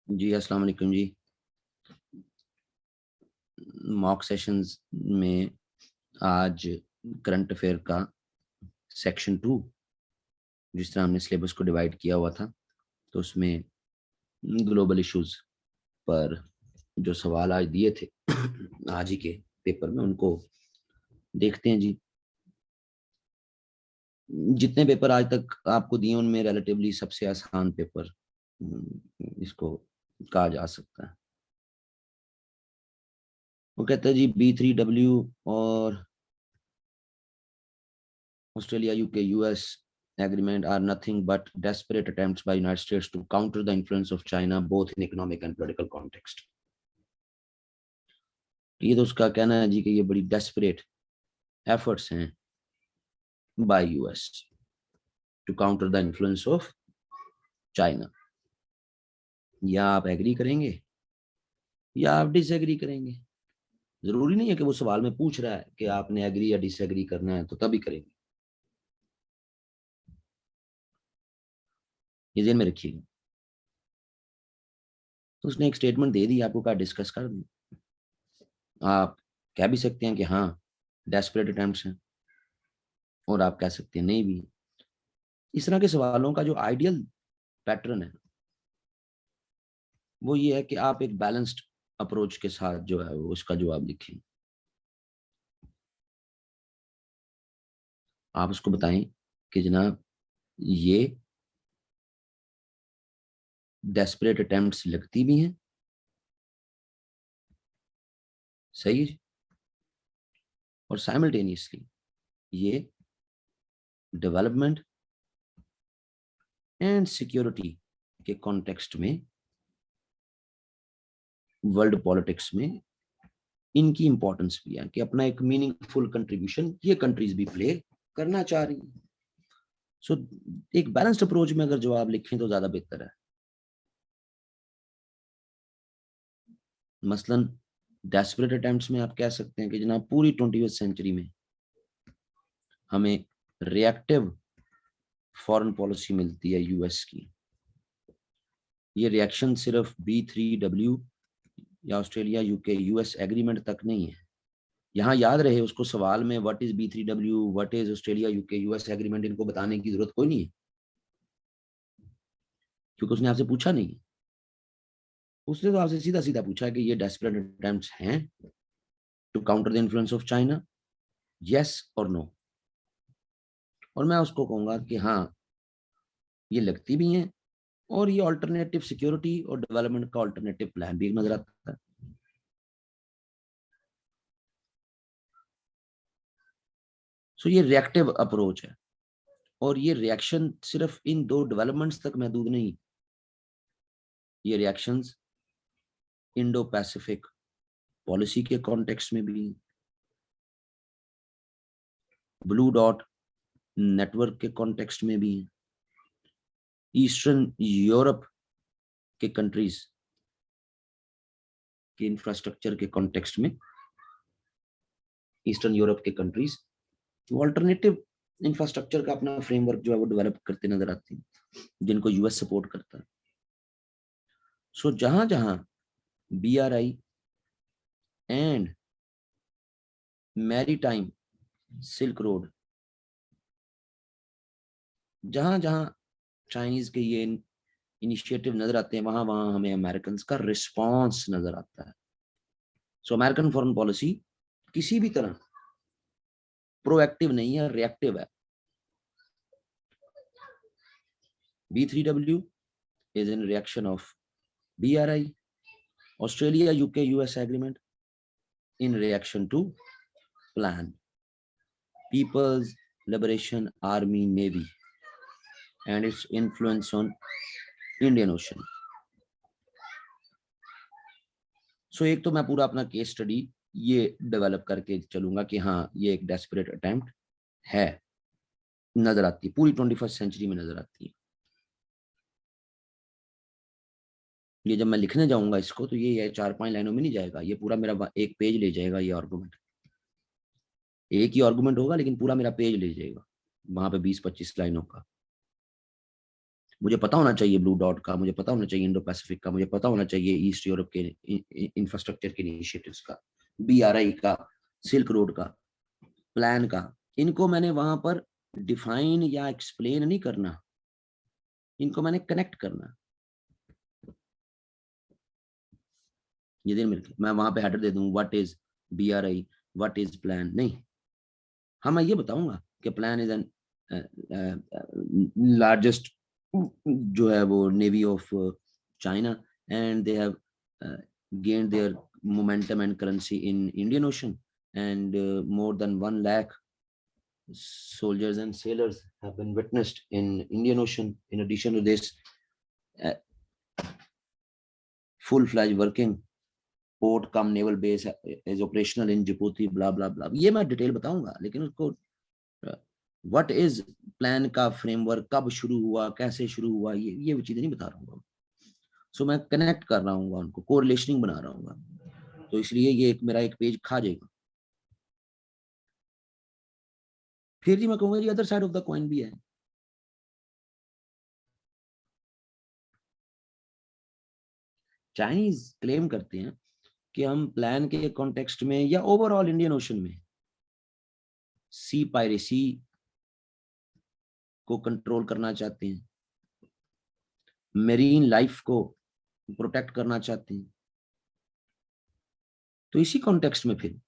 जी अस्सलाम वालेकुम जी। Mock sessions में आज करंट अफेयर का सेक्शन 2, जिस तरह हमने सिलेबस को डिवाइड किया हुआ था, तो उसमें ग्लोबल इश्यूज पर जो सवाल आज दिए थे आज ही के पेपर में, उनको देखते हैं जी। जितने पेपर आज तक आपको दिए उनमें रिलेटिवली सबसे आसान पेपर इसको कहा जा सकता है। वो कहता है जी B3W और Australia, UK, US agreement are nothing but desperate attempts by United States to counter the influence of China both in economic and political context. ये तो उसका कहना है जी कि ये बड़ी डेस्परेट एफर्ट्स हैं by US to counter the influence of China. या आप एग्री करेंगे या आप डिसएग्री करेंगे। जरूरी नहीं है कि वो सवाल में पूछ रहा है कि आपने एग्री या डिसएग्री करना है तो तभी करेंगे। ये ध्यान में रखिएगा। तो उसने एक स्टेटमेंट दे दी, आपको कहा डिस्कस कर दूं। आप कह भी सकते हैं कि हाँ डेस्परेट अटेम्प्ट्स हैं, और आप कह सकते हैं नहीं भी। इस तरह के सवालों का जो आइडियल पैटर्न है वो ये है कि आप एक बैलेंस्ड अप्रोच के साथ जो है वो उसका जवाब लिखें। आप उसको बताएं कि जनाब ये डेस्परेट अटेम्प्ट्स लगती भी हैं, सही है, और साइमल्टेनियसली ये डेवलपमेंट एंड सिक्योरिटी के कॉन्टेक्स्ट में, वर्ल्ड पॉलिटिक्स में इनकी इंपॉर्टेंस भी है कि अपना एक मीनिंगफुल कंट्रीब्यूशन ये कंट्रीज भी प्ले करना चाह रही हैं। सो एक बैलेंस्ड अप्रोच में अगर जवाब लिखें तो ज्यादा बेहतर है। मसलन डेस्परेट अटेम्प्ट्स में आप कह सकते हैं कि जनाब पूरी 21वीं सेंचुरी में हमें रिएक्टिव फॉरेन पॉलिसी मिलती है यूएस की। ये रिएक्शन सिर्फ B3W या ऑस्ट्रेलिया यूके यूएस एग्रीमेंट तक नहीं है। यहाँ याद रहे उसको सवाल में what is B3W, what is Australia UK US agreement, इनको बताने की जरूरत कोई नहीं है, क्योंकि उसने आपसे पूछा नहीं। उसने तो आपसे सीधा सीधा पूछा है कि ये डेस्परेट अटेम्प्ट्स हैं to counter the influence of China, yes और नो। और मैं उसको कहूंगा कि हाँ ये लगती भी हैं, और ये ऑल्टरनेटिव सिक्योरिटी और डेवलपमेंट का ऑल्टरनेटिव प्लान भी नजर आता है। सो ये रिएक्टिव अप्रोच है, और ये रिएक्शन सिर्फ इन दो डेवलपमेंट्स तक महदूद नहीं। ये रिएक्शंस इंडो पैसिफिक पॉलिसी के कॉन्टेक्स्ट में भी, ब्लू डॉट नेटवर्क के कॉन्टेक्स्ट में भी, ईस्टर्न यूरोप के कंट्रीज के इंफ्रास्ट्रक्चर के कॉन्टेक्स्ट में, ईस्टर्न यूरोप के कंट्रीज अल्टरनेटिव इंफ्रास्ट्रक्चर का अपना फ्रेमवर्क जो है वो डेवलप करते नजर आती हैं, जिनको यूएस सपोर्ट करता है। सो जहां जहां BRI and maritime silk road, जहां जहां चाइनीज के ये इनिशिएटिव नजर आते हैं, वहां वहां हमें अमेरिकन का रिस्पॉन्स नजर आता है। सो अमेरिकन फॉरेन पॉलिसी किसी भी तरह प्रोएक्टिव नहीं है, रिएक्टिव है। B3W is in reaction of BRI, Australia UK US agreement in reaction to plan, People's Liberation Army Navy and its influence on Indian Ocean. सो एक तो मैं पूरा अपना केस स्टडी ये डेवलप करके चलूंगा कि हाँ ये एक डेस्परेट अटेम्प्ट है, नजर आती है, पूरी 21st सेंचुरी में नजर आती है। ये जब मैं लिखने जाऊंगा इसको तो ये 4-5 लाइनों में नहीं जाएगा, ये पूरा मेरा एक पेज ले जाएगा। ये आर्गुमेंट एक ही आर्गुमेंट होगा लेकिन पूरा मेरा पेज ले जाएगा, वहां पे 20-25 लाइनों का। मुझे पता होना चाहिए ब्लू डॉट का, मुझे पता होना चाहिए इंडो पैसिफिक का, मुझे पता होना चाहिए ईस्ट यूरोप के इंफ्रास्ट्रक्चर के इनिशिएटिव्स का, BRI का, सिल्क रोड का, प्लान का। इनको मैंने वहां पर डिफाइन या एक्सप्लेन नहीं करना, इनको मैंने कनेक्ट करना। ये दिन मिलके मैं वहां पे हेडर दे दूं what is BRI, what is plan, नहीं। हाँ, मैं ये बताऊंगा कि प्लान इज एन लार्जेस्ट जो है वो navy of China, and they have gained their momentum and currency in Indian Ocean, and more than 1 lakh soldiers and sailors have been witnessed in Indian Ocean. In addition to this, uh, full-fledged working port cum naval base is operational in Djibouti, blah blah blah. ये मैं detail बताऊंगा, लेकिन उसको what is plan का framework, कब शुरू हुआ, कैसे शुरू हुआ, ये चीजें नहीं बता रहा हूँ। सो मैं कनेक्ट कर रहा हूँ उनको, कोरिलेशनिंग बना रहा हूँ, तो इसलिए ये एक मेरा एक पेज खा जाएगा। फिर जी मैं कहूंगा जी other side of the coin भी है। चाइनीज क्लेम करते हैं कि हम प्लान के कॉन्टेक्स्ट में या ओवरऑल इंडियन ओशन में सी पायरेसी को कंट्रोल करना चाहते हैं, मेरीन लाइफ को प्रोटेक्ट करना चाहते हैं। तो इसी कॉन्टेक्स्ट में फिर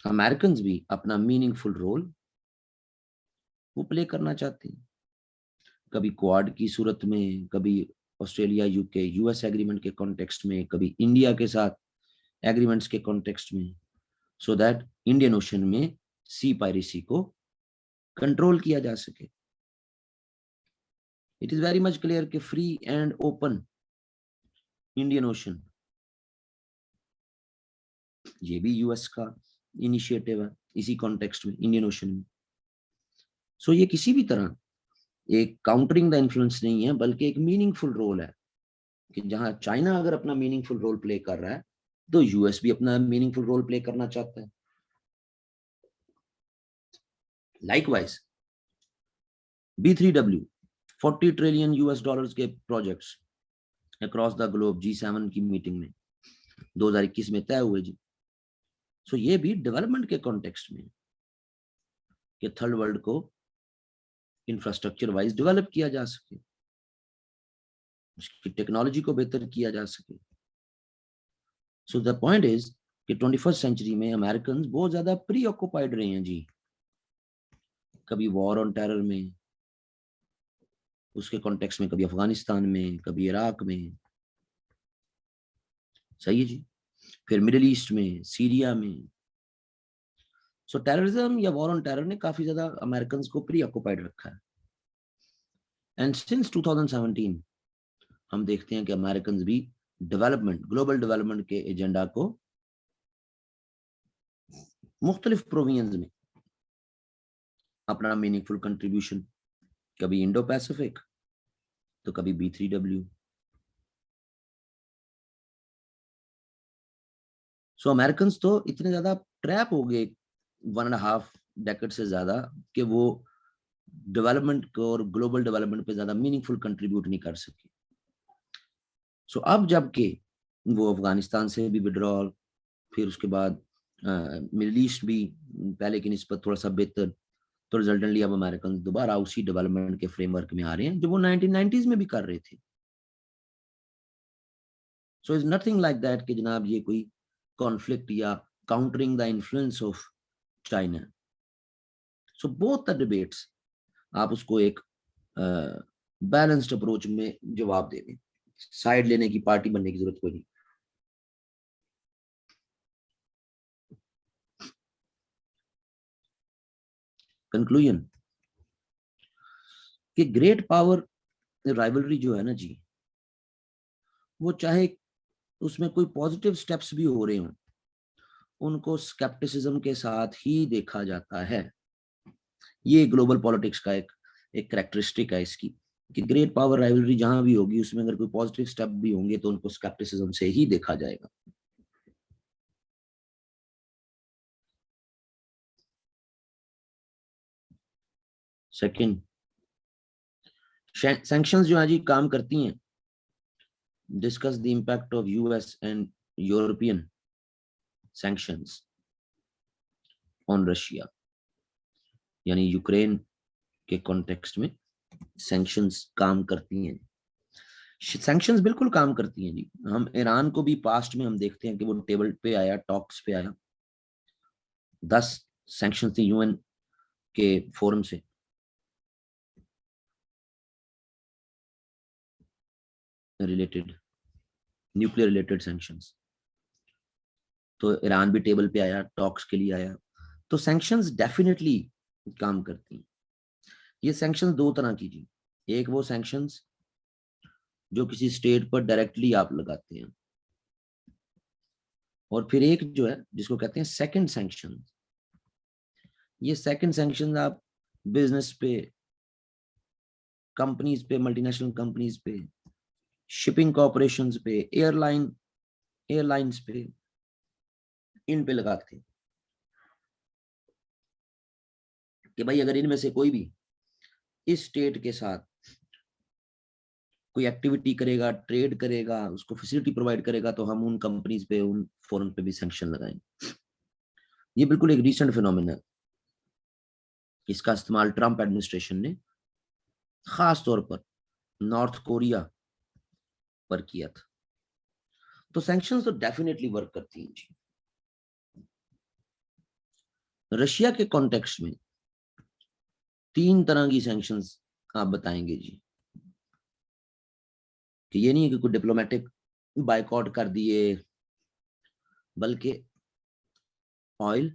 अमेरिकन भी अपना मीनिंगफुल रोल वो प्ले करना चाहते हैं, कभी क्वाड की सूरत में, कभी ऑस्ट्रेलिया यूके US एग्रीमेंट के कॉन्टेक्स्ट में, कभी इंडिया के साथ एग्रीमेंट्स के कॉन्टेक्स्ट में, सो दैट इंडियन ओशन में सी पायरेसी को कंट्रोल किया जा सके। It is very much clear कि free and open Indian Ocean ये भी US का इनिशिएटिव है इसी कॉन्टेक्स्ट में, इंडियन ओशन में। सो ये किसी भी तरह एक काउंटरिंग द इन्फ्लुएंस नहीं है, बल्कि एक मीनिंगफुल रोल है कि जहां चाइना अगर अपना मीनिंगफुल रोल प्ले कर रहा है, तो US भी अपना मीनिंगफुल रोल प्ले करना चाहता है। Likewise B3W 40 trillion US dollars के projects across the globe G7 की मीटिंग में 2021 में तय हुए जी। सो ये भी डेवलपमेंट के कॉन्टेक्स्ट में कि थर्ड वर्ल्ड को इंफ्रास्ट्रक्चर वाइज डेवलप किया जा सके, उसकी टेक्नोलॉजी को बेहतर किया जा सके। सो द पॉइंट इज कि 21st सेंचुरी में अमेरिकन बहुत ज्यादा प्री ऑक्युपाइड रहे हैं जी, कभी वॉर ऑन टेरर में, उसके कॉन्टेक्स्ट में, कभी अफगानिस्तान में, कभी इराक में, सही है जी, फिर मिडिल ईस्ट में, सीरिया में। सो टेररिज्म या वॉर ऑन टेरर ने काफी ज्यादा अमेरिकन को प्री ऑक्युपाइड रखा है। एंड सिंस 2017 हम देखते हैं कि अमेरिकन भी डेवलपमेंट, ग्लोबल डेवलपमेंट के एजेंडा को मुख्तलिफ प्रोविजंस में अपना मीनिंगफुल कंट्रीब्यूशन, कभी इंडो पैसिफिक तो कभी B3W। सो अमेरिकन तो इतने ज्यादा ट्रैप हो गए 1.5 डेकेड से ज्यादा कि वो डेवलपमेंट को और ग्लोबल डेवलपमेंट पे ज्यादा मीनिंगफुल कंट्रीब्यूट नहीं कर सके। सो अब जबकि वो अफगानिस्तान से भी विड्रॉल, फिर उसके बाद मिडिल ईस्ट भी पहले की निस्बत थोड़ा सा बेहतर, तो रिजल्टेंटली अब अमेरिकन दोबारा उसी डेवलपमेंट के फ्रेमवर्क में आ रहे हैं जो वो 1990s में भी कर रहे थे। So is nothing like that कि जनाब ये कोई कॉन्फ्लिक्ट या countering the influence of China. So both the debates आप उसको एक बैलेंस्ड अप्रोच में जवाब दे दें, साइड लेने की, पार्टी बनने की जरूरत कोई नहीं। कंक्लूजन कि ग्रेट पावर राइवलरी जो है ना जी, वो चाहे उसमें कोई पॉजिटिव स्टेप्स भी हो रहे हों, उनको स्केप्टिसिज्म के साथ ही देखा जाता है। ये ग्लोबल पॉलिटिक्स का एक कैरेक्टरिस्टिक है इसकी, कि ग्रेट पावर राइवलरी जहां भी होगी उसमें अगर कोई पॉजिटिव स्टेप भी होंगे तो उनको स्केप्टिसिज्म से ही देखा जाएगा। सेकंड, सैंक्शंस जो है जी काम करती हैं, discuss the impact of US and European sanctions on Russia, यानी यूक्रेन के कॉन्टेक्स्ट में सैंक्शंस काम करती हैं। सैंक्शंस बिल्कुल काम करती हैं जी। हम ईरान को भी पास्ट में हम देखते हैं कि वो टेबल पे आया, टॉक्स पे आया, 10 सैंक्शंस थी यूएन के फोरम से। रिलेटेड न्यूक्लियर रिलेटेड सैंक्शंस, तो ईरान भी टेबल पे आया, टॉक्स के लिए आया। तो सैंक्शंस डेफिनेटली काम करती हैं। ये सैंक्शंस दो तरह की जी, एक वो सैंक्शंस जो किसी स्टेट पर डायरेक्टली आप लगाते हैं, और फिर एक जो है जिसको कहते हैं सेकंड सैंक्शन। ये सेकंड सैंक्शन आप बिजनेस पे, कंपनीज पे, मल्टीनेशनल कंपनीज पे, शिपिंग कॉर्पोरेशंस पे, एयरलाइंस पे, इन पे लगाते हैं कि भाई अगर इनमें से कोई भी इस स्टेट के साथ कोई एक्टिविटी करेगा, ट्रेड करेगा, उसको फैसिलिटी प्रोवाइड करेगा, तो हम उन कंपनीज पे, उन फॉरेन पे भी सैंक्शन लगाएंगे। ये बिल्कुल एक रिसेंट फिनोमेना है। इसका इस्तेमाल ट्रंप एडमिनिस्ट्रेशन ने खास तौर पर नॉर्थ कोरिया पर किया था। तो सैंक्शंस तो डेफिनेटली वर्क करती हैं जी। रशिया के कॉन्टेक्स्ट में 3 तरह की सैंक्शंस आप बताएंगे जी, कि ये नहीं है कि कोई डिप्लोमेटिक बायकॉट कर दिए, बल्कि ऑयल,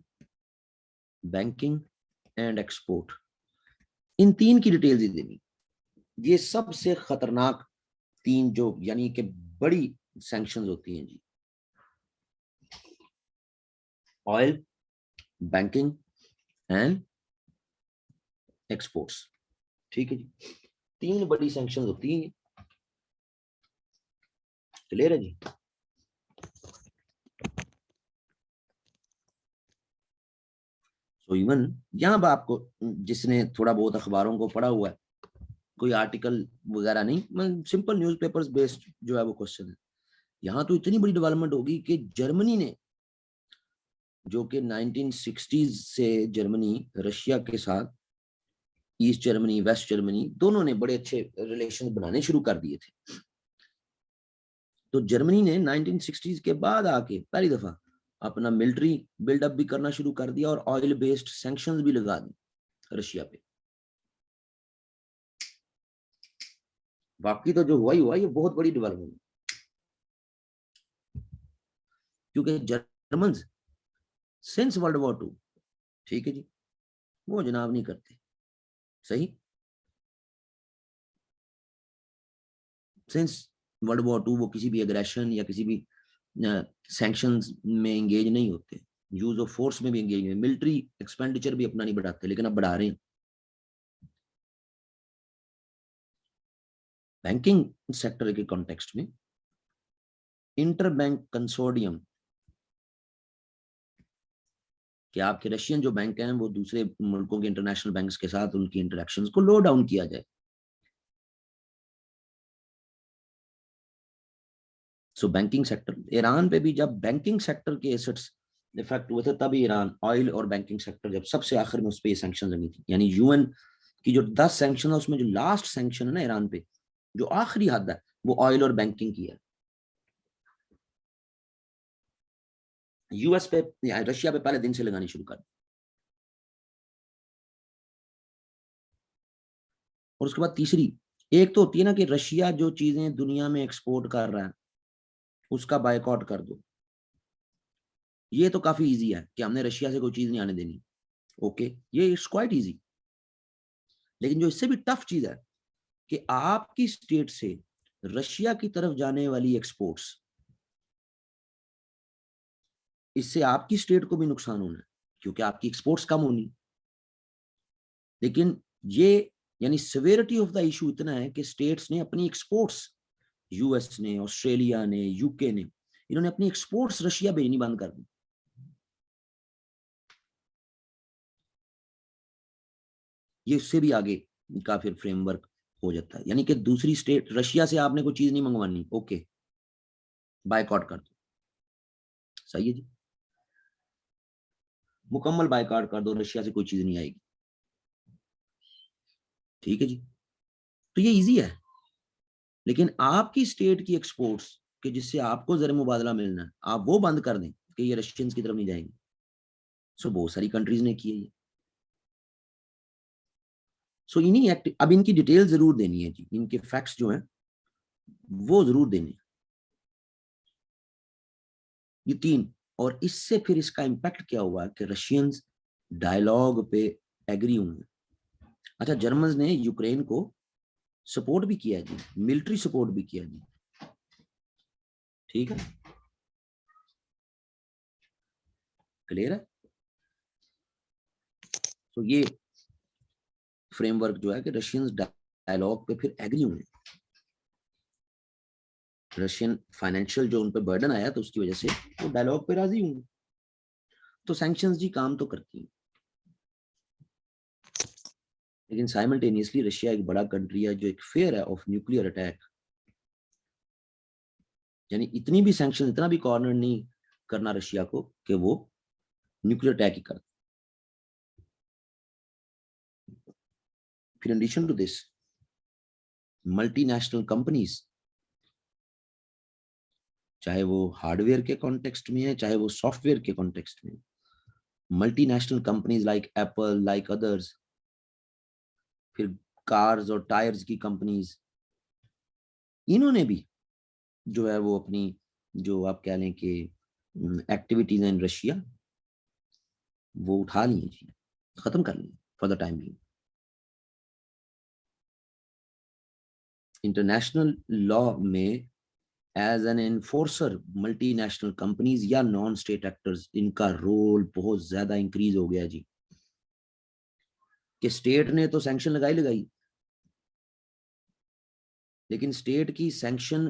बैंकिंग एंड एक्सपोर्ट, इन 3 की डिटेल्स ही देनी। ये सबसे खतरनाक 3 जो यानी कि बड़ी सैंक्शंस होती हैं जी, ऑयल, बैंकिंग एंड एक्सपोर्ट्स। ठीक है जी, 3 बड़ी सैंक्शंस होती हैं। क्लियर है जी। तो इवन यहाँ पर आपको, जिसने थोड़ा बहुत अखबारों को पढ़ा हुआ है, कोई आर्टिकल वगैरह नहीं, सिंपल न्यूज़पेपर्स बेस्ड जो है वो क्वेश्चन है। यहाँ तो इतनी बड़ी डेवलपमेंट होगी कि जर्मनी ने, जो कि 1960s से जर्मनी रशिया के साथ, ईस्ट जर्मनी वेस्ट जर्मनी दोनों ने बड़े अच्छे रिलेशन बनाने शुरू कर दिए थे। तो जर्मनी ने 1960s के बाद आके पहली दफा अपना मिलिट्री बिल्डअप भी करना शुरू कर दिया और ऑयल बेस्ड सैंक्शंस भी लगा दी रशिया पे। बाकी तो जो हुआ ही हुआ, ये बहुत बड़ी डेवलपमेंट, क्योंकि जर्मन सिंस वर्ल्ड वॉर 2, ठीक है जी, वो जनाब नहीं करते सही। सिंस वर्ल्ड वॉर 2 वो किसी भी एग्रेशन या किसी भी सैंक्शंस में एंगेज नहीं होते, यूज ऑफ फोर्स में भी एंगेज नहीं, मिलिट्री एक्सपेंडिचर भी अपना नहीं बढ़ाते, लेकिन अब बढ़ा रहे हैं। बैंकिंग सेक्टर के कॉन्टेक्स्ट में इंटर बैंक कंसोर्डियम, कि आपके रशियन जो बैंक हैं वो दूसरे मुल्कों के इंटरनेशनल बैंक्स के साथ उनकी इंटरेक्शंस को लो डाउन किया जाए। सो बैंकिंग सेक्टर, ईरान पे भी जब बैंकिंग सेक्टर के एसेट्स इफेक्ट हुए थे, तभी ईरान ऑयल और बैंकिंग सेक्टर जब सबसे आखिर में उस पर ये सैंक्शन लगी थी। यानी यूएन की जो 10 सैंक्शन है उसमें जो लास्ट सैंक्शन है ना ईरान पे, जो आखिरी हद है, वो ऑयल और बैंकिंग की है। यूएस पे, रशिया पे पहले दिन से लगानी शुरू कर दी। और उसके बाद तीसरी, एक तो होती है ना कि रशिया जो चीजें दुनिया में एक्सपोर्ट कर रहा है उसका बायकॉट कर दो। ये तो काफी इजी है कि हमने रशिया से कोई चीज नहीं आने देनी, ओके, ये इट्स क्वाइट इजी। लेकिन जो इससे भी टफ चीज है कि आपकी स्टेट से रशिया की तरफ जाने वाली एक्सपोर्ट्स, इससे आपकी स्टेट को भी नुकसान होना है, क्योंकि आपकी एक्सपोर्ट्स कम होनी। लेकिन ये, यानी सिवियरिटी ऑफ द इशू इतना है कि स्टेट्स ने अपनी एक्सपोर्ट्स, यूएस ने, ऑस्ट्रेलिया ने, यूके ने, इन्होंने अपनी एक्सपोर्ट्स रशिया भेजनी बंद कर दी। ये उससे भी आगे का फिर फ्रेमवर्क हो जाता है। यानी कि दूसरी स्टेट, रशिया से आपने कोई चीज नहीं मंगवानी, ओके बायकॉट कर दो, सही है जी, मुकम्मल बायकॉट कर दो, रशिया से कोई चीज नहीं आएगी, ठीक है जी। तो ये इजी है। लेकिन आपकी स्टेट की एक्सपोर्ट्स के जिससे आपको जर मुबादला मिलना है, आप वो बंद कर दें कि ये रशियंस की तरफ नहीं जाएंगे। सो बहुत सारी कंट्रीज ने की है ये। सो इन्हीं एक्ट, अब इनकी डिटेल जरूर देनी है जी, इनके फैक्ट्स जो हैं वो जरूर देने, ये तीन। और इससे फिर इसका इम्पैक्ट क्या हुआ कि रशियंस डायलॉग पे एग्री हुए। अच्छा, जर्मन ने यूक्रेन को सपोर्ट भी किया जी, मिलिट्री सपोर्ट भी किया जी, ठीक है, क्लियर है। तो ये फ्रेमवर्क जो है कि रशियंस डायलॉग पे फिर एग्री हुए, रशियन फाइनेंशियल जो उन पे बर्डन आया तो उसकी वजह से वो डायलॉग पे राजी हुए। तो सैंक्शंस जी काम तो करती हैं, लेकिन साइमल्टेनियसली रशिया एक बड़ा कंट्री है जो एक फेयर है ऑफ न्यूक्लियर अटैक, यानी इतनी भी सैंक्शन, इतना भी कॉर्नर नहीं करना रशिया को कि वो न्यूक्लियर अटैक ही कर। फिर in addition to this, multinational companies, चाहे वो हार्डवेयर के कॉन्टेक्स्ट में है चाहे वो सॉफ्टवेयर के कॉन्टेक्स्ट में, multinational companies like Apple, like others, फिर कार्स और टायर्स की कंपनीज, इन्होंने भी जो है वो अपनी, जो आप कह लें कि एक्टिविटीज इन रशिया वो उठा ली जी, खत्म कर ली for the time being. International law में as an enforcer multinational companies या नॉन स्टेट एक्टर्स, इनका रोल बहुत ज्यादा इंक्रीज हो गया जी, कि स्टेट ने तो सैंक्शन लगाई लगाई, लेकिन स्टेट की सैंक्शन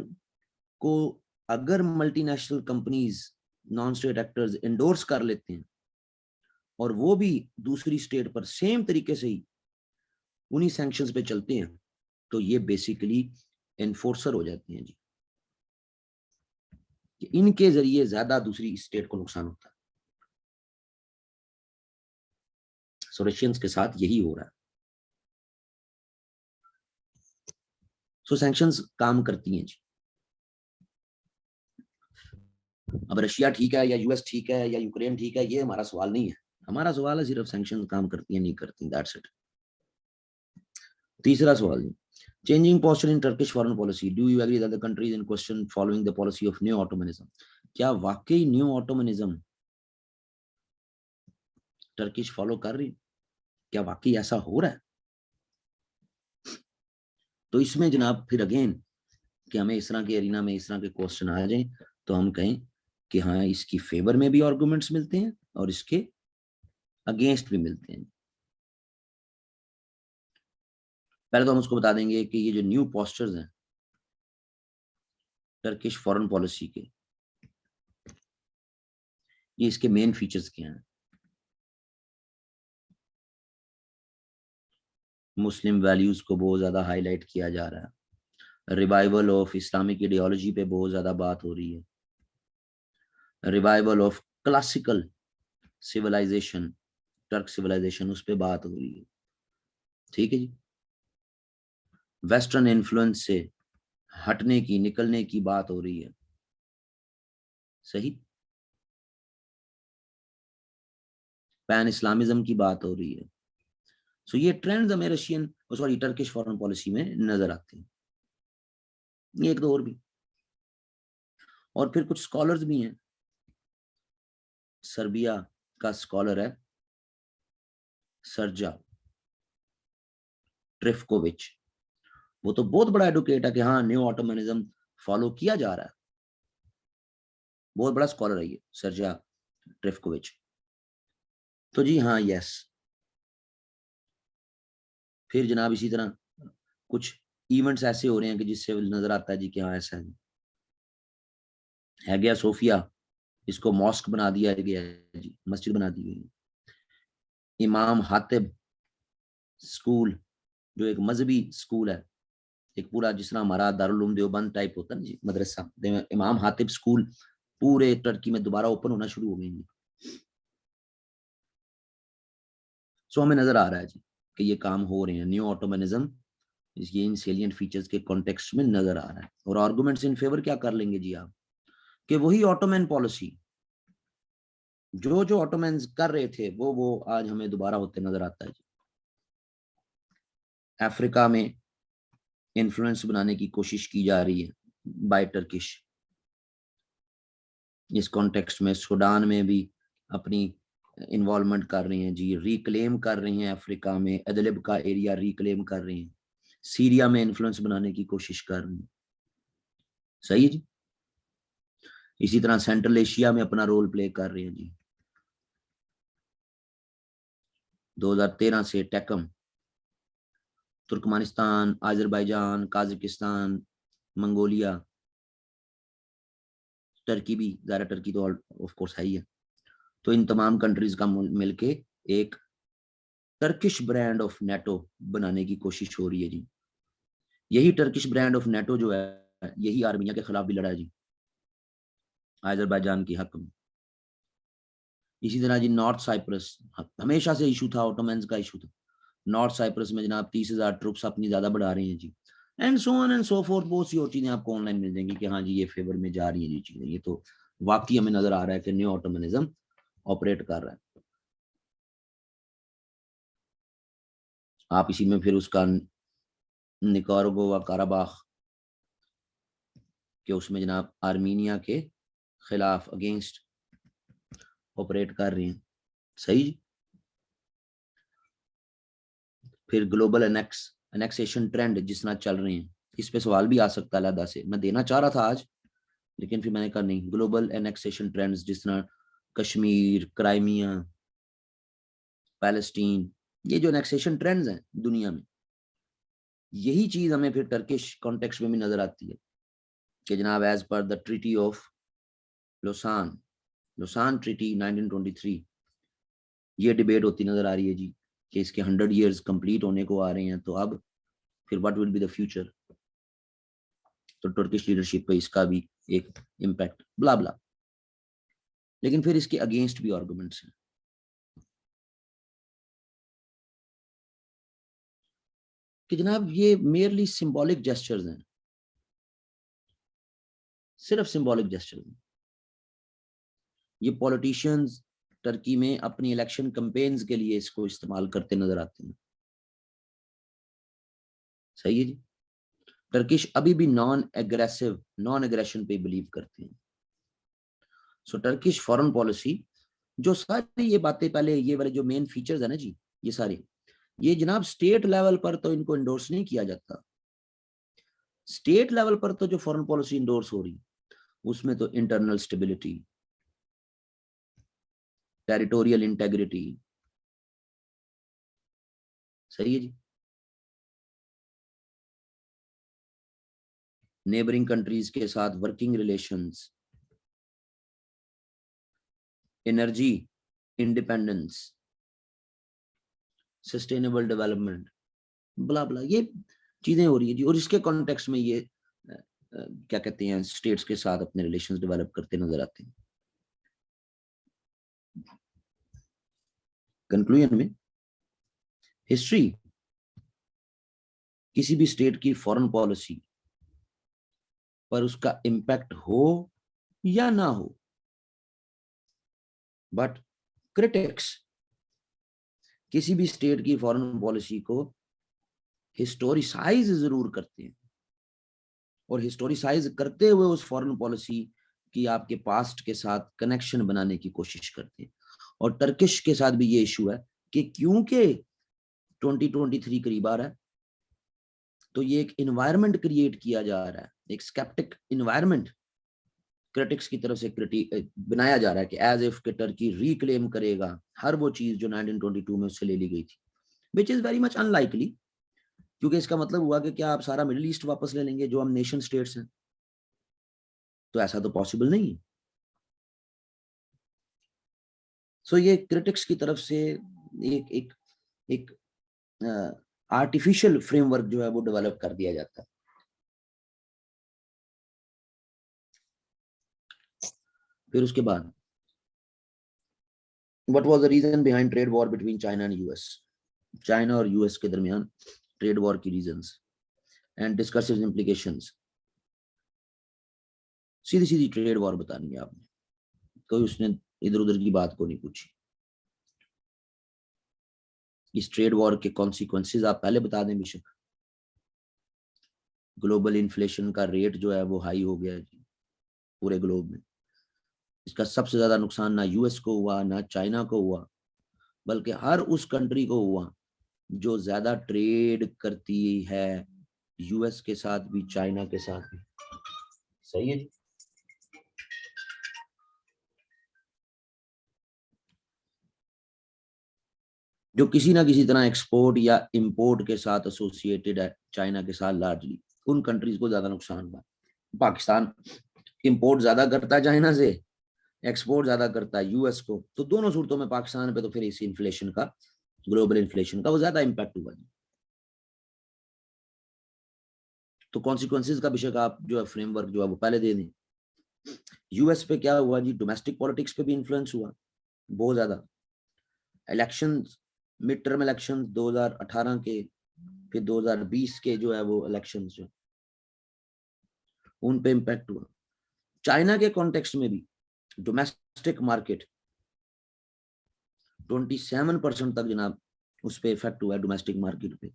को अगर multinational companies, non state actors endorse कर लेते हैं और वो भी दूसरी स्टेट पर सेम तरीके से ही उन्हीं सैंक्शंस पे चलते हैं, तो ये बेसिकली एनफोर्सर हो जाते हैं जी, कि इनके जरिए ज्यादा दूसरी स्टेट को नुकसान होता है। सो रशियंस के साथ यही हो रहा है। सो सैंक्शंस काम करती हैं जी। अब रशिया ठीक है या यूएस ठीक है या यूक्रेन ठीक है, ये हमारा सवाल नहीं है। हमारा सवाल है सिर्फ सैंक्शन काम करती है नहीं करती, दैट्स इट। तीसरा सवाल जी, changing posture in Turkish foreign policy, do you agree that the countries in question following the policy of neo Ottomanism? क्या वाकई न्यू ऑटोमनिज्म टर्किश फॉलो कर रही, क्या वाकई ऐसा हो रहा है? तो इसमें जनाब फिर अगेन कि हमें इस तरह के एरिना में इस तरह के क्वेश्चन आ जाएं तो हम कहें कि हाँ इसकी फेवर में भी आर्गुमेंट्स मिलते हैं और इसके अगेंस्ट भी मिलते हैं। पहले तो हम उसको बता देंगे कि ये जो न्यू पोस्चर्स हैं टर्किश फॉरेन पॉलिसी के, ये इसके मेन फीचर्स क्या हैं। मुस्लिम वैल्यूज को बहुत ज्यादा हाईलाइट किया जा रहा है, रिवाइवल ऑफ इस्लामिक आइडियोलॉजी पे बहुत ज्यादा बात हो रही है, revival of classical civilization, Turk civilization, उस पर बात हो रही है, ठीक है जी। वेस्टर्न इन्फ्लुएंस से हटने की, निकलने की बात हो रही है, सही। पैन इस्लामिज्म की बात हो रही है। सो ये ट्रेंड्स हमें Russian, sorry Turkish foreign policy में नजर आते हैं। ये एक दो और भी, और फिर कुछ स्कॉलर्स भी हैं। सर्बिया का स्कॉलर है सर्जा ट्रिफकोविच, वो तो बहुत बड़ा एडवोकेट है कि हाँ न्यू ऑटोमनिज्म फॉलो किया जा रहा है, बहुत बड़ा स्कॉलर है ये सर्जा ट्रिफकोविच। तो जी हाँ, यस। फिर जनाब इसी तरह कुछ इवेंट्स ऐसे हो रहे हैं कि जिससे नजर आता है जी कि हाँ ऐसा है गया सोफिया, इसको मॉस्क बना दिया गया है जी, मस्जिद बना दी गई है। इमाम हातिब स्कूल जो एक मजहबी स्कूल है एक पूरा जिस तरह हमारा दारुल उलूम देवबंद टाइप होता है ना जी, मदरसा इमाम हातिब स्कूल पूरे टर्की में दोबारा ओपन होना शुरू हो गई। सो हमें नजर आ रहा है जी कि ये काम हो रहे हैं। न्यू ऑटोमनिज्म ये इन सेलिएंट फीचर्स के कॉन्टेक्स्ट में नजर आ रहा है। और आर्गुमेंट्स इन फेवर क्या कर लेंगे जी आप, कि वही ऑटोमैन पॉलिसी जो जो ऑटोमैन कर रहे थे वो आज हमें दोबारा होते नजर आता है जी। अफ्रीका में इन्फ्लुएंस बनाने की कोशिश की जा रही है बाय टर्किश। इस कॉन्टेक्स्ट में सूडान में भी अपनी इन्वॉल्वमेंट कर रहे हैं जी, रिक्लेम कर रहे हैं, अफ्रीका में अदलिब का एरिया रिक्लेम कर रहे हैं, सीरिया में इन्फ्लुएंस बनाने की कोशिश कर रहे हैं। सही है जी। इसी तरह सेंट्रल एशिया में अपना रोल प्ले कर रहे हैं जी। 2013 से Tekam Turkmenistan, Azerbaijan, Kazakhstan, Mongolia, Turkey भी, ज़्यादा टर्की तो ऑफ कोर्स है ही है। तो इन तमाम कंट्रीज का मिलके एक टर्किश ब्रांड ऑफ नेटो बनाने की कोशिश हो रही है जी। यही टर्किश ब्रांड ऑफ नेटो जो है यही आर्मीनिया के खिलाफ भी लड़ा है जी, अजरबैजान की हक में। इसी तरह जी नॉर्थ साइप्रस हमेशा से इशू था, ऑटोमैन्स का इशू था। नॉर्थ साइप्रस में जनाब 30,000 ट्रुप्स अपनी ज्यादा बढ़ा रहे हैं जी, and so on and so forth. बहुत सी और चीजें आपको ऑनलाइन मिल जाएंगी कि हाँ जी ये फेवर में जा रही है जी चीजें। ये तो वाकई हमें नजर आ रहा है कि न्यू ऑटोमनिज्म ऑपरेट कर रहा है। आप इसी में फिर उसका निकारागुआ व काराबाख के उसमें जनाब आर्मीनिया के खिलाफ अगेंस्ट ऑपरेट कर रही हैं। सही। फिर ग्लोबल एनेक्सेशन ट्रेंड जिस तरह चल रहे हैं, इस पे सवाल भी आ सकता है अलहदा से, मैं देना चाह रहा था आज लेकिन फिर मैंने कहा नहीं। ग्लोबल एनेक्सेशन ट्रेंड्स जिस तरह कश्मीर, क्राइमिया, पैलेस्टीन, ये जो एनेक्सेशन ट्रेंड्स हैं दुनिया में, यही चीज हमें फिर टर्किश कॉन्टेक्स्ट में भी नजर आती है कि जनाब as per the treaty of Lausanne, Lausanne treaty 1923, ये डिबेट होती नजर आ रही है जी कि इसके 100 ईयर्स कंप्लीट होने को आ रहे हैं। तो अब फिर what will be the future. तो टर्किश लीडरशिप पे इसका भी एक इम्पैक्ट ब्ला ब्ला। लेकिन फिर इसके अगेंस्ट भी आर्गुमेंट्स हैं कि जनाब ये मेयरली सिंबॉलिक जेस्चर्स हैं, सिर्फ सिंबॉलिक जेस्चर्स हैं। ये पॉलिटिशियंस टर्की में अपनी इलेक्शन कैंपेन्स के लिए इसको इस्तेमाल करते नजर आते हैं। सही है जी। टर्किश अभी भी नॉन एग्रेशन पे बिलीव करते हैं। सो टर्किश फॉरेन पॉलिसी जो सारी ये बातें पहले, ये वाले जो मेन फीचर्स है ना जी, ये सारे, ये जनाब स्टेट लेवल पर तो इनको इंडोर्स नहीं किया जाता। स्टेट लेवल पर तो जो फॉरेन पॉलिसी इंडोर्स हो रही उसमें तो इंटरनल स्टेबिलिटी, टेरिटोरियल इंटेग्रिटी। सही है जी। नेबरिंग कंट्रीज के साथ working relations, energy independence, sustainable development, blah blah, ये चीजें हो रही है जी। और इसके कॉन्टेक्स्ट में ये क्या कहते हैं, स्टेट्स के साथ अपने रिलेशंस डेवलप करते नजर आते हैं। कंक्लूजन में हिस्ट्री किसी भी स्टेट की फॉरेन पॉलिसी पर उसका इम्पैक्ट हो या ना हो, बट क्रिटिक्स किसी भी स्टेट की फॉरेन पॉलिसी को हिस्टोरिसाइज जरूर करते हैं और हिस्टोरिसाइज करते हुए उस फॉरेन पॉलिसी की आपके पास्ट के साथ कनेक्शन बनाने की कोशिश करते हैं। और टर्किश के साथ भी ये इशू है कि क्योंकि 2023 करीब आ रहा है तो ये एक इन्वायरमेंट क्रिएट किया जा रहा है, एक स्केप्टिक इन्वायरमेंट क्रिटिक्स की तरफ से बनाया जा रहा है कि एज इफ के टर्की रिक्लेम करेगा हर वो चीज जो 1922 में उससे ले ली गई थी, which is very much unlikely. क्योंकि इसका मतलब हुआ कि क्या आप सारा मिडिल ईस्ट वापस ले लेंगे जो हम नेशन स्टेट्स हैं, तो ऐसा तो पॉसिबल नहीं है। सो ये क्रिटिक्स की तरफ से एक एक एक आर्टिफिशियल फ्रेमवर्क जो है वो डेवलप कर दिया जाता है फिर उसके बाद what was the reason behind trade war between China and US, China और यूएस के दरमियान ट्रेड वॉर की रीजंस एंड डिस्कसेस इम्प्लीकेशंस। सीधी सीधी ट्रेड वॉर बतानी है आपने, कोई उसने इधर उधर की बात को नहीं पूछी। इस ट्रेड वॉर के कॉन्सिक्वेंसेस आप पहले बता दें बेशक। ग्लोबल इन्फ्लेशन का रेट जो है वो हाई हो गया है पूरे ग्लोब में। इसका सबसे ज्यादा नुकसान ना यूएस को हुआ ना चाइना को हुआ, बल्कि हर उस कंट्री को हुआ जो ज्यादा ट्रेड करती है यूएस के साथ भी चाइना के साथ भी। सही है जी। जो किसी ना किसी तरह एक्सपोर्ट या इंपोर्ट के साथ एसोसिएटेड है चाइना के साथ, लार्जली उन कंट्रीज को ज्यादा नुकसान हुआ। पाकिस्तान इंपोर्ट ज्यादा करता है चाइना से, एक्सपोर्ट ज्यादा करता है यूएस को, तो दोनों सूरतों में पाकिस्तान पे तो फिर इस इन्फ्लेशन का, ग्लोबल इन्फ्लेशन का वो ज्यादा इम्पैक्ट हुआ। तो कॉन्सिक्वेंसेज का विषय का आप जो है फ्रेमवर्क जो है वो पहले दे दें। यूएस पे क्या हुआ जी, डोमेस्टिक पॉलिटिक्स पे भी इन्फ्लुएंस हुआ बहुत ज्यादा। इलेक्शन, मिड टर्म इलेक्शन 2018 के, फिर 2020 के जो है वो इलेक्शन जो उन पे इम्पैक्ट हुआ। चाइना के कॉन्टेक्स्ट में भी डोमेस्टिक मार्केट 27% तक जनाब उस पे इफेक्ट हुआ है, डोमेस्टिक मार्केट पे,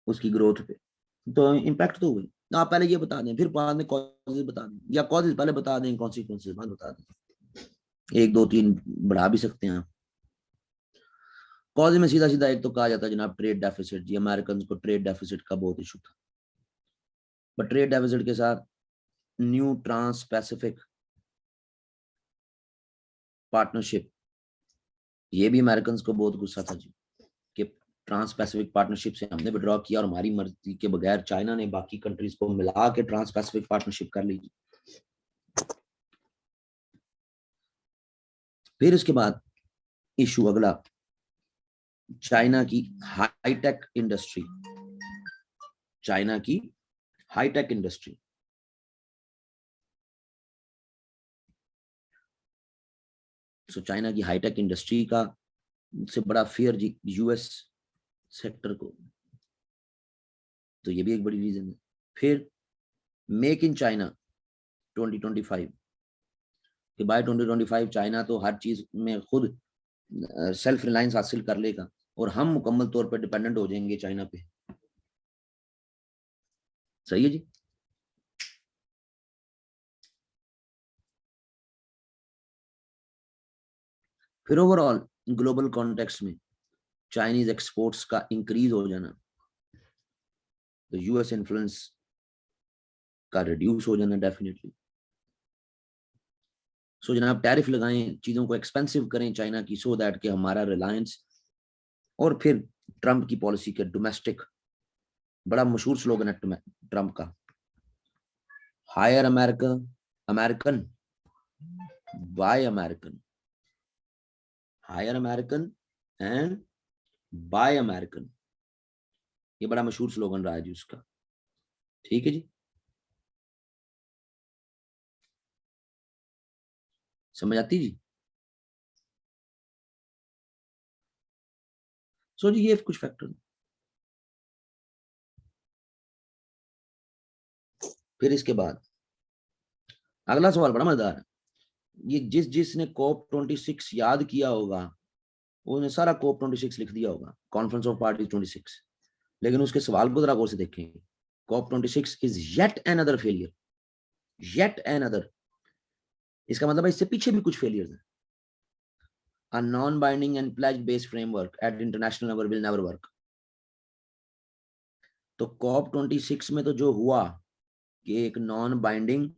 उसकी ग्रोथ पे। तो इम्पैक्ट तो हुई। आप पहले ये बता दें, फिर बाद में कॉजेज बता दें, या कॉजेज पहले बता दें, कॉन्सिक्वेंसेज बाद बता दें, एक दो तीन बढ़ा भी सकते हैं। कॉज में सीधा सीधा एक तो कहा जाता है जनाब ट्रेड डेफिसिट जी, अमेरिकन को ट्रेड डेफिसिट का बहुत इशू था। बट ट्रेड डेफिसिट के साथ न्यू ट्रांस पैसिफिक पार्टनरशिप, ये भी अमेरिकन को बहुत गुस्सा था जी कि ट्रांस पैसिफिक पार्टनरशिप से हमने विड्रॉ किया और हमारी मर्जी के बगैर चाइना ने बाकी कंट्रीज को मिला के ट्रांस पैसिफिक पार्टनरशिप कर ली। फिर उसके बाद इशू अगला, चाइना की हाईटेक इंडस्ट्री, चाइना की हाईटेक इंडस्ट्री। सो चाइना की हाईटेक इंडस्ट्री का से बड़ा फियर जी यूएस सेक्टर को, तो ये भी एक बड़ी रीजन है। फिर मेक इन चाइना 2025 कि बाय 2025 चाइना तो हर चीज में खुद सेल्फ रिलायंस हासिल कर लेगा और हम मुकम्मल तौर पर डिपेंडेंट हो जाएंगे चाइना पे। सही है जी। फिर ओवरऑल ग्लोबल कॉन्टेक्स्ट में चाइनीज एक्सपोर्ट्स का इंक्रीज हो जाना, तो यूएस इन्फ्लुएंस का रिड्यूस हो जाना डेफिनेटली। सो जनाब टैरिफ लगाएं, चीजों को एक्सपेंसिव करें चाइना की, सो दैट कि हमारा रिलायंस। और फिर ट्रंप की पॉलिसी के डोमेस्टिक, बड़ा मशहूर स्लोगन है ट्रंप का, hire America, American buy American, hire American and buy American. ये बड़ा मशहूर स्लोगन रहा है जी उसका। ठीक है जी, समझ आती जी। सो जी ये कुछ फैक्टर। फिर इसके बाद अगला सवाल बड़ा मजेदार है। ये जिसने कॉप 26 याद किया होगा उसने सारा कॉप 26 लिख दिया होगा, कॉन्फ्रेंस ऑफ पार्टी 26, लेकिन उसके सवाल को जरा गौर से देखेंगे। COP 26 is yet another failure, yet another, इसका मतलब है इससे पीछे भी कुछ फेलियर्स हैं। A non-binding and pledge-based framework at international level will never work. तो कॉप 26 में तो जो हुआ कि एक नॉन बाइंडिंग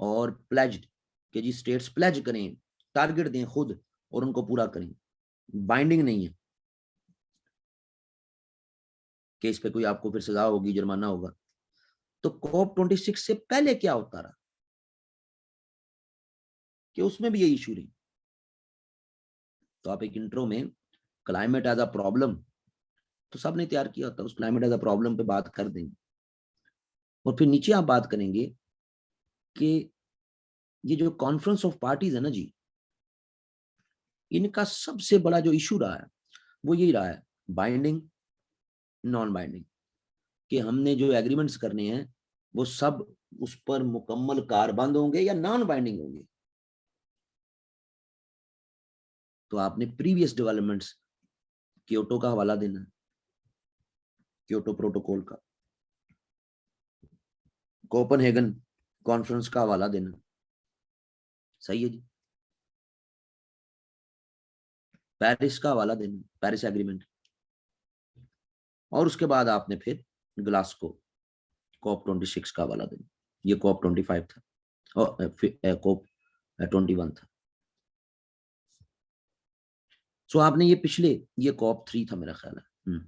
और प्लेज्ड कि जी स्टेट्स प्लेज करें, टारगेट दें खुद और उनको पूरा करें, बाइंडिंग नहीं है कि इस पे कोई आपको फिर सजा होगी, जुर्माना होगा। तो कॉप 26 से पहले क्या होता रहा कि उसमें भी ये इशू रही। तो आप एक इंट्रो में क्लाइमेट एज अ प्रॉब्लम तो सबने तैयार किया होता है, उस क्लाइमेट एज अ प्रॉब्लम पे बात कर देंगे और फिर नीचे आप बात करेंगे कि ये जो कॉन्फ्रेंस ऑफ पार्टीज है ना जी, इनका सबसे बड़ा जो इशू रहा है वो यही रहा है, बाइंडिंग नॉन बाइंडिंग, कि हमने जो एग्रीमेंट्स करने हैं वो सब उस पर मुकम्मल कारबंद होंगे या नॉन बाइंडिंग होंगे। तो आपने प्रीवियस डेवलपमेंट्स, क्योटो का हवाला देना, क्योटो प्रोटोकॉल का, कोपेनहेगन कॉन्फ्रेंस का हवाला देना, सही है जी, पेरिस का हवाला देना, पेरिस एग्रीमेंट, और उसके बाद आपने फिर ग्लासगो कॉप 26 का हवाला देना। ये कॉप 25 था और कॉप 21 था। सो आपने ये पिछले, ये कॉप 3 था मेरा ख्याल है,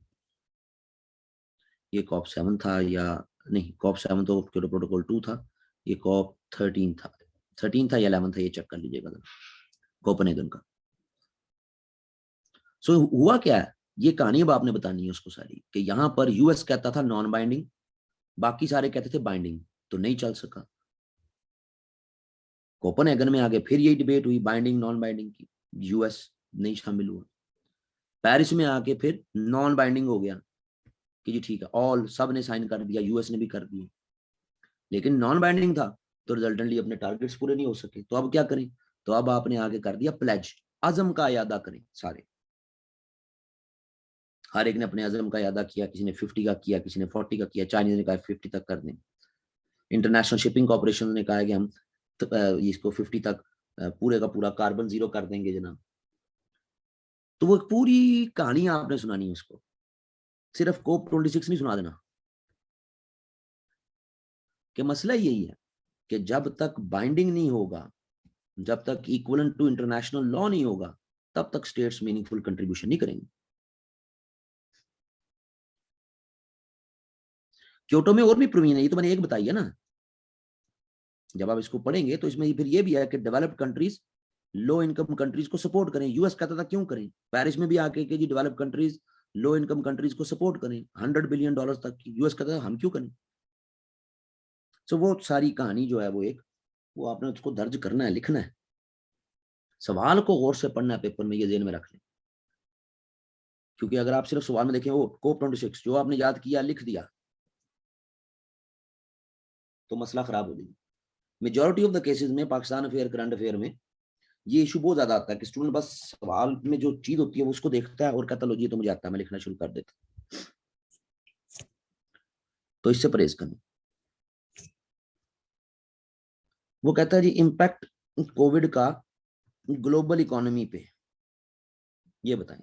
ये कॉप 7 था, या नहीं, कॉप 7 तो क्योटो प्रोटोकॉल 2 था, ये कॉप 13 था, 13 था या 11 था, ये चेक कर लीजिएगा कोपेनहेगन का। सो हुआ क्या है, ये कहानी अब आपने बतानी है उसको सारी, कि यहां पर यूएस कहता था नॉन बाइंडिंग, बाकी सारे कहते थे बाइंडिंग, तो नहीं चल सका। कोपेनहेगन में आगे फिर यही डिबेट हुई बाइंडिंग नॉन बाइंडिंग की, यूएस नहीं शामिल हुआ। पेरिस में आके फिर नॉन बाइंडिंग हो गया कि जी ठीक है, ऑल सब ने साइन कर दिया, यूएस ने भी कर दिया, लेकिन नॉन बाइंडिंग था तो रिजल्टेंटली अपने टारगेट्स पूरे नहीं हो सके। तो अब क्या करें, तो अब आपने आगे कर दिया प्लेज, अज़म का यादा करें सारे, हर एक ने अपने अज़म का यादा किया, किसी ने 50 का किया, किसी ने 40 का किया, चाइनीज ने कहा 50 तक कर दें, इंटरनेशनल शिपिंग कॉर्पोरेशन ने कहा कि हम इसको 50 तक पूरे का पूरा कार्बन जीरो कर देंगे जनाब। तो वो पूरी कहानी आपने सुनानी है उसको, सिर्फ कोप 26 नहीं सुना देना। कि मसला यही है कि जब तक बाइंडिंग नहीं होगा, जब तक इक्वलेंट टू इंटरनेशनल लॉ नहीं होगा, तब तक स्टेट्स मीनिंगफुल कंट्रीब्यूशन नहीं करेंगे। क्योटो में और भी प्रोविजन है, ये तो मैंने एक बताई है ना। जब आप इसको पढ़ेंगे तो इसमें फिर ये भी है कि developed countries low income countries को सपोर्ट करें। यूएस कहता था क्यों करें, पेरिस में भी आके कि जी developed countries low income countries को सपोर्ट करें, $100 बिलियन तक की, यूएस कहता था हम क्यों करें। तो वो सारी कहानी जो है वो एक, वो आपने उसको दर्ज करना है, लिखना है, सवाल को गौर से पढ़ना है पेपर में, ये ध्यान में रख लें। क्योंकि अगर आप सिर्फ सवाल में देखें वो कोप 26 जो आपने याद किया लिख दिया, तो मसला खराब हो जाएगा। मेजोरिटी ऑफ द केसेस में पाकिस्तान अफेयर, करंट अफेयर में ये इशू बहुत ज्यादा आता है कि स्टूडेंट बस सवाल में जो चीज होती है वो उसको देखता है और कहता लो जी तो मुझे आता है, मैं लिखना शुरू कर देता। तो इससे परहेज करना। वो कहता है जी इम्पैक्ट कोविड का ग्लोबल इकोनॉमी पे, ये बताएं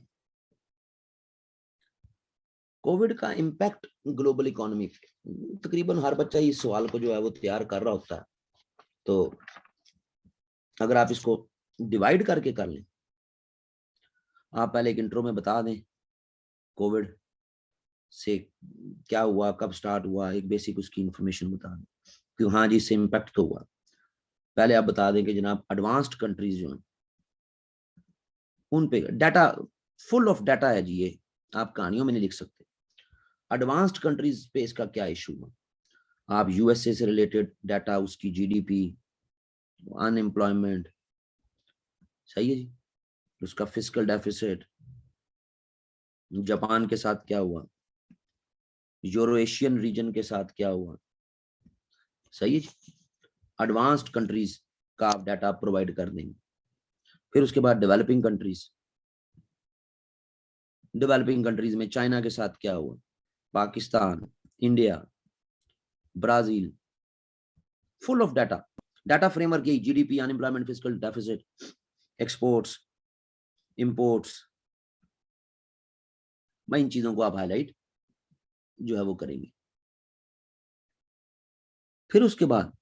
कोविड का इम्पैक्ट ग्लोबल इकोनॉमी पे। तकरीबन हर बच्चा इस सवाल को जो है वो तैयार कर रहा होता है। तो अगर आप इसको डिवाइड करके कर लें, आप पहले एक इंट्रो में बता दें कोविड से क्या हुआ, कब स्टार्ट हुआ, एक बेसिक उसकी इंफॉर्मेशन बता दें कि हाँ जी इससे इम्पैक्ट तो हुआ। पहले आप बता दें कि जनाब एडवांस्ड कंट्रीज जो हैं उन पे डाटा, फुल ऑफ डाटा है जी, ये आप कहानियों में नहीं लिख सकते। एडवांस्ड कंट्रीज पे इसका क्या इशू है, आप यूएसए से रिलेटेड डाटा, उसकी जीडीपी, अनएम्प्लॉयमेंट, सही है जी, उसका फिस्कल डेफिसिट, जापान के साथ क्या हुआ, यूरो एशियन रीजन के साथ क्या हुआ, सही है जी। एडवांस्ड कंट्रीज का आप डाटा प्रोवाइड कर देंगे। फिर उसके बाद डेवलपिंग कंट्रीज, डेवलपिंग कंट्रीज में चाइना के साथ क्या हुआ, Pakistan, India, Brazil, full of data. Data framework यही, GDP, unemployment, fiscal deficit, exports, imports, मैं इन चीजों को आप हाईलाइट जो है वो करेंगे। फिर उसके बाद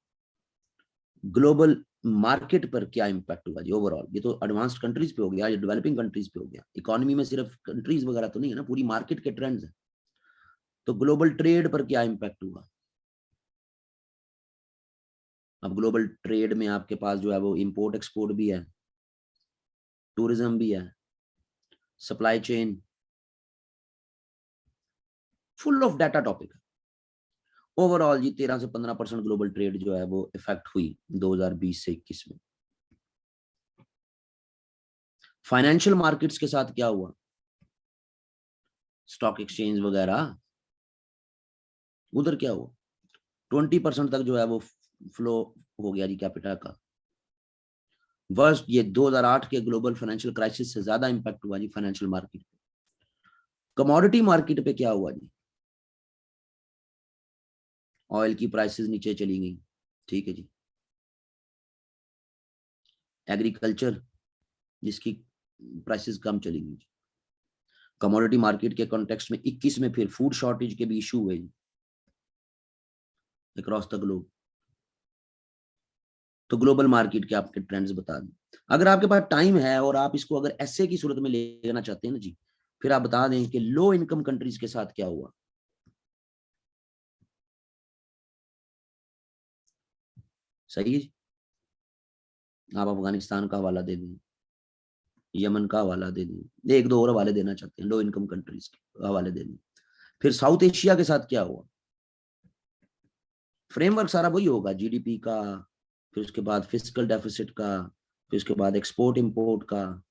ग्लोबल मार्केट पर क्या इंपैक्ट हुआ जी ओवरऑल, ये तो एडवांस्ड कंट्रीज पे हो गया, ये डेवलपिंग कंट्रीज पे हो गया, इकोनॉमी में सिर्फ कंट्रीज वगैरह तो नहीं है ना, पूरी मार्केट के ट्रेंड्स है। तो ग्लोबल ट्रेड पर क्या इंपैक्ट हुआ, अब ग्लोबल ट्रेड में आपके पास जो है वो इंपोर्ट एक्सपोर्ट भी है, टूरिज्म भी है, supply chain, full of data topic है। ओवरऑल जी 13 से 15% ग्लोबल ट्रेड जो है वो इफेक्ट हुई 2020 से 21 में। फाइनेंशियल मार्केट्स के साथ क्या हुआ, स्टॉक एक्सचेंज वगैरह, उधर क्या हुआ, 20% तक जो है वो फ्लो हो गया जी कैपिटा का। वर्ष ये 2008 के ग्लोबल फाइनेंशियल क्राइसिस से ज्यादा इंपैक्ट हुआ जी फाइनेंशियल मार्केट पे। कमोडिटी मार्केट पे क्या हुआ जी, ऑयल की प्राइसेस नीचे चली गई, ठीक है जी। एग्रीकल्चर जिसकी प्राइसेस कम चली गई। कमोडिटी मार्केट के कॉन्टेक्स्ट में 21 में फिर फूड शॉर्टेज के भी इशू हुए अक्रॉस द ग्लोब। तो ग्लोबल मार्केट के आपके ट्रेंड्स बता दें। अगर आपके पास टाइम है और आप इसको अगर ऐसे की सूरत में लेना चाहते हैं ना जी, फिर आप बता दें कि लो इनकम कंट्रीज के साथ क्या हुआ। सही है, आप अफगानिस्तान का हवाला दे दें, यमन का हवाला दे दें, एक दो और हवाले देना चाहते हैं लो इनकम कंट्रीज के हवाले दे दें। फिर साउथ एशिया के साथ क्या हुआ, फ्रेमवर्क सारा वही होगा, जीडीपी का, फिर उसके बाद फिस्कल डेफिसिट का, फिर उसके बाद एक्सपोर्ट इंपोर्ट का,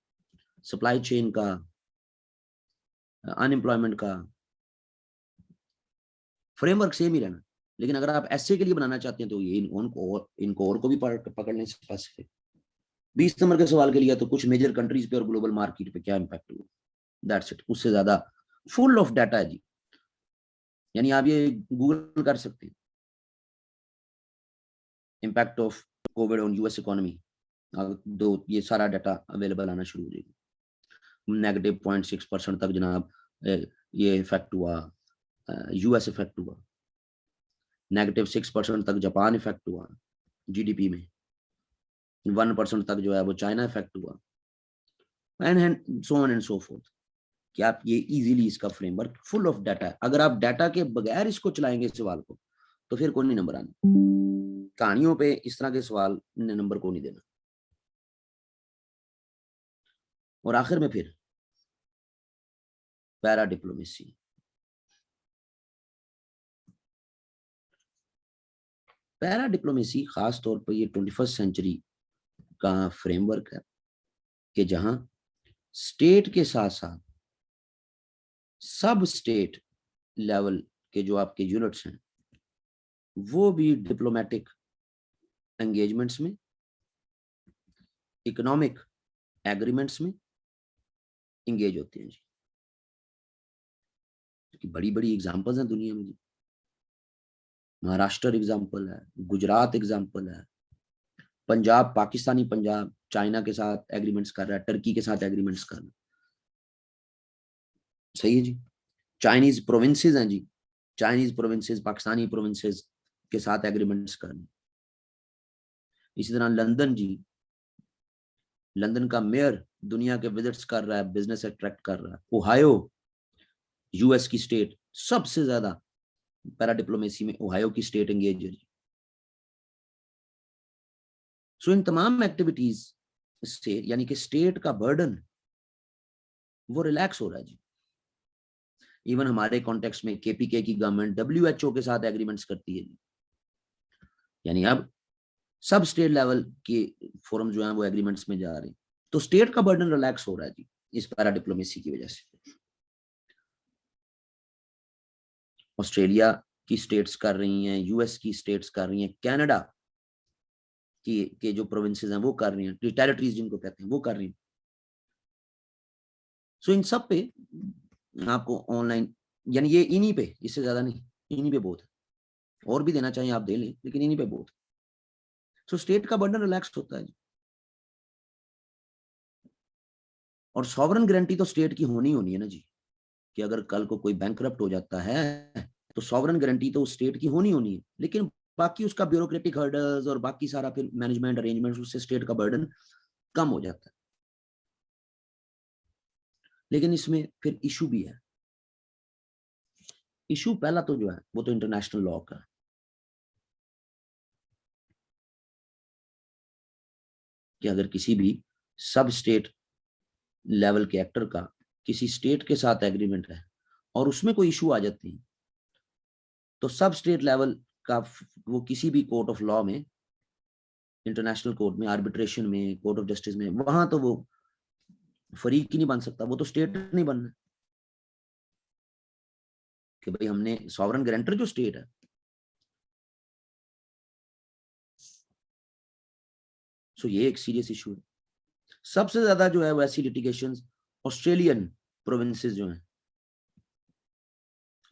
सप्लाई चेन का, अनएम्प्लॉयमेंट का, फ्रेमवर्क सेम ही रहना। लेकिन अगर आप ऐसे के लिए बनाना चाहते हैं तो ये इनको और को भी पकड़ लें स्पेसिफिक। 20 नंबर के सवाल के लिए तो कुछ मेजर कंट्रीज पे और ग्लोबल मार्केट पे क्या इंपैक्ट हुआ, दैट्स इट। उससे ज्यादा फुल ऑफ डाटा है जी, यानी आप ये गूगल कर सकते हैं, impact of Covid on US economy, दो ये सारा डाटा अवेलेबल आना शुरू हो जाएगी। -0.6% तक जनाब ये इफेक्ट हुआ, यूएस इफेक्ट हुआ। -6% तक जापान इफेक्ट हुआ जीडीपी में। 1% तक जो है वो चाइना इफेक्ट हुआ, and so on and so fourth. कि आप ये इजीली इसका फ्रेमवर्क फुल ऑफ डाटा है। अगर आप डाटा के बगैर इसको चलाएंगे इस सवाल को तो फिर कोई नहीं नंबर आने। कहानियों पे इस तरह के सवाल ने नंबर को नहीं देना। और आखिर में फिर पैरा डिप्लोमेसी। पैरा डिप्लोमेसी खास तौर पर ये 21st सेंचुरी का फ्रेमवर्क है कि जहां स्टेट के साथ साथ सब स्टेट लेवल के जो आपके यूनिट्स हैं वो भी डिप्लोमेटिक एंगेजमेंट्स में, इकोनॉमिक एग्रीमेंट्स में इंगेज होते हैं जी। कि बड़ी बड़ी एग्जांपल्स हैं दुनिया में जी। महाराष्ट्र एग्जांपल है, गुजरात एग्जांपल है, पंजाब, पाकिस्तानी पंजाब चाइना के साथ एग्रीमेंट्स कर रहा है, टर्की के साथ एग्रीमेंट्स कर रहा है। सही है जी। चाइनीज प्रोविंसेस हैं जी, चाइनीज प्रोविंसेस पाकिस्तानी प्रोविंसेस के साथ एग्रीमेंट्स कर रहे हैं। इसी तरह लंदन जी, लंदन का मेयर दुनिया के विजिट्स कर रहा है, बिजनेस अट्रैक्ट कर रहा है। ओहायो यूएस की स्टेट सबसे ज्यादा पैरा डिप्लोमेसी में ओहायो की स्टेट एंगेज है। सो इन तमाम एक्टिविटीज से यानी कि स्टेट का बर्डन वो रिलैक्स हो रहा है जी। इवन हमारे कॉन्टेक्स्ट में केपीके की गवर्नमेंट डब्ल्यूएचओ के साथ एग्रीमेंट्स करती है जी। यानी अब सब स्टेट लेवल के फोरम जो है वो एग्रीमेंट्स में जा रहे हैं। तो स्टेट का बर्डन रिलैक्स हो रहा है जी इस पैरा डिप्लोमेसी की वजह से। ऑस्ट्रेलिया की स्टेट्स कर रही हैं, यूएस की स्टेट्स कर रही हैं, कनाडा की के जो प्रोविंसेस हैं वो कर रही हैं, टेरिटरीज जिनको कहते हैं वो कर रही हैं। सो इन सब पे आपको ऑनलाइन, यानी ये इन्हीं पे, इससे ज्यादा नहीं, इन्हीं पे बहुत है। और भी देना चाहिए आप दे लें, लेकिन इन्हीं पे बहुत। सो स्टेट का बर्डन रिलैक्स होता है। और सॉवरन गारंटी तो स्टेट की होनी है ना जी, कि अगर कल को कोई बैंकरप्ट हो जाता है तो सॉवरन गारंटी तो स्टेट की होनी है। लेकिन बाकी उसका ब्यूरोक्रेटिक हर्डल्स और बाकी सारा फिर मैनेजमेंट अरेंजमेंट, उससे स्टेट का बर्डन कम हो जाता है। लेकिन इसमें फिर इशू भी है। इशू पहला तो जो है वो तो इंटरनेशनल लॉ का है कि अगर किसी भी सब स्टेट लेवल के एक्टर का किसी स्टेट के साथ एग्रीमेंट है और उसमें कोई इशू आ जाती है तो सब स्टेट लेवल का वो किसी भी कोर्ट ऑफ लॉ में, इंटरनेशनल कोर्ट में, आर्बिट्रेशन में, कोर्ट ऑफ जस्टिस में, वहां तो वो फरीक ही नहीं बन सकता, वो तो स्टेट नहीं बनना कि भाई हमने सॉवरन गारंटर जो स्टेट है। सो ये एक सीरियस इशू है। सबसे ज्यादा जो है वैसी लिटिगेशन ऑस्ट्रेलियन प्रोविंसेस जो हैं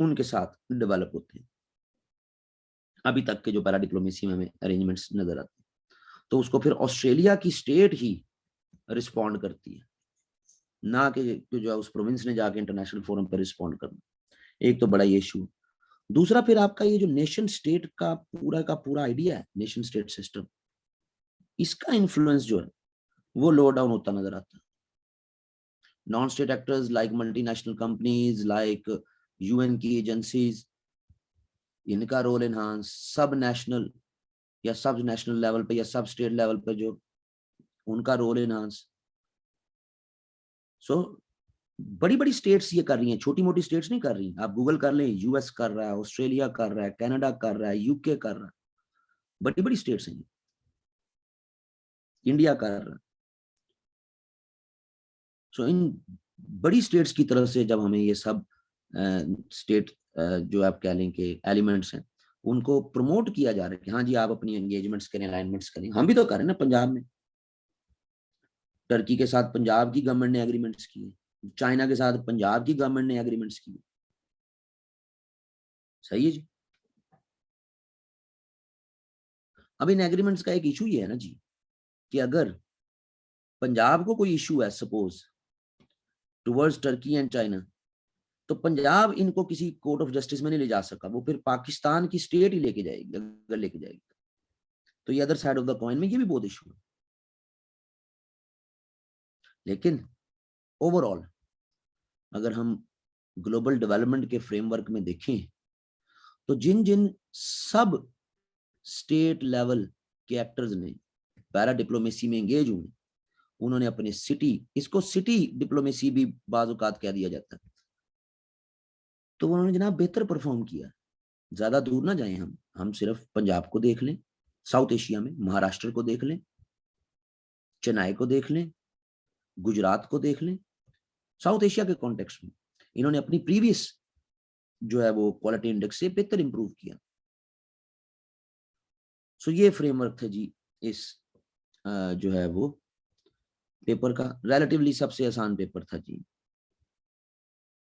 उनके साथ डेवलप होते हैं, अभी तक के जो पैरा डिप्लोमेसी में हमें अरेंजमेंट्स नजर आते हैं। तो उसको फिर ऑस्ट्रेलिया की स्टेट ही रिस्पॉन्ड करती है, ना कि जो है उस प्रोविंस ने जाके इंटरनेशनल फोरम पर रिस्पॉन्ड करना। एक तो बड़ा ये इशू। दूसरा फिर आपका ये जो नेशन स्टेट का पूरा आइडिया है, नेशन स्टेट सिस्टम, इसका इन्फ्लुएंस जो है वो लो डाउन होता नजर आता है। Non state actors like multinational companies, like UN की एजेंसीज, इनका रोल एनहांस, सब नेशनल या सब नेशनल लेवल पे या सब स्टेट लेवल पे जो उनका रोल एनहांस। सो बड़ी बड़ी स्टेट्स ये कर रही हैं, छोटी मोटी स्टेट्स नहीं कर रही। आप गूगल कर लें, यूएस कर रहा है, ऑस्ट्रेलिया कर रहा है, कनाडा कर रहा है, यूके कर रहा है, बड़ी बड़ी स्टेट्स हैं, इंडिया कर रहा है। सो इन बड़ी स्टेट्स की तरफ से जब हमें ये सब स्टेट जो आप कह लें कि एलिमेंट्स हैं उनको प्रमोट किया जा रहा है कि हाँ जी आप अपनी एंगेजमेंट्स करें, अलाइनमेंट्स करें। हम भी तो करें ना, पंजाब में टर्की के साथ पंजाब की गवर्नमेंट ने एग्रीमेंट्स किए, चाइना के साथ पंजाब की गवर्नमेंट ने एग्रीमेंट्स किए। सही है जी। अब इन एग्रीमेंट्स का एक इशू ये है ना जी कि अगर पंजाब को कोई इशू है suppose towards Turkey and China, तो पंजाब इनको किसी कोर्ट ऑफ जस्टिस में नहीं ले जा सका, वो फिर पाकिस्तान की स्टेट ही लेके जाएगी। अगर लेके जाएगी तो ये other side of the coin में ये भी बहुत इशू है। लेकिन ओवरऑल अगर हम ग्लोबल डेवलपमेंट के फ्रेमवर्क में देखें तो जिन जिन सब स्टेट लेवल के एक्टर्स ने पैरा डिप्लोमेसी में एंगेज हुए, उन्होंने अपने सिटी, इसको सिटी डिप्लोमेसी भी बाज़ औक़ात कह दिया जाता है, तो उन्होंने जनाब बेहतर परफॉर्म किया। ज्यादा दूर ना जाएं, हम सिर्फ पंजाब को देख लें, साउथ एशिया में महाराष्ट्र को देख लें, चेन्नई को देख लें, गुजरात को देख लें। साउथ एशिया के कॉन्टेक्स्ट में इन्होंने अपनी प्रीवियस जो है वो क्वालिटी इंडेक्स से बेहतर इंप्रूव किया। सो ये फ्रेमवर्क था जी इस जो है वो पेपर का। रिलेटिवली सबसे आसान पेपर था जी।